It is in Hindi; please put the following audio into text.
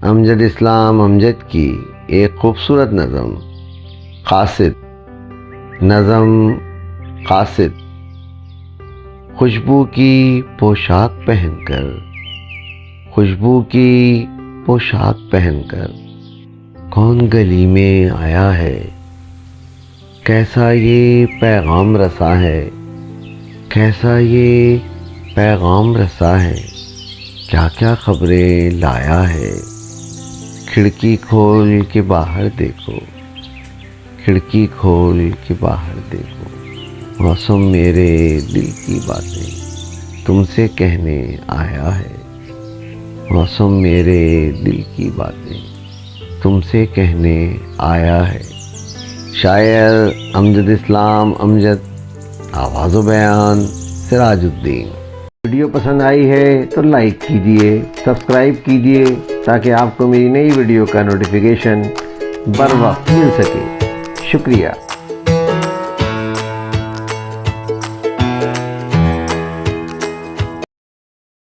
अमजद इस्लाम अमजद की एक खूबसूरत नज़म कासिद। नज़म कासिद। खुशबू की पोशाक पहनकर, खुशबू की पोशाक पहनकर कौन गली में आया है, कैसा ये पैगाम रसा है, कैसा ये पैगाम रसा है, क्या क्या खबरें लाया है। खिड़की खोल के बाहर देखो, खिड़की खोल के बाहर देखो, मौसम मेरे दिल की बातें तुमसे कहने आया है। मौसम मेरे दिल की बातें तुमसे कहने आया है। शायर अमजद इस्लाम अमजद, आवाज़ बयान सिराजुद्दीन। वीडियो पसंद आई है तो लाइक कीजिए, सब्सक्राइब कीजिए ताकि आपको मेरी नई वीडियो का नोटिफिकेशन बर वक्त मिल सके। शुक्रिया।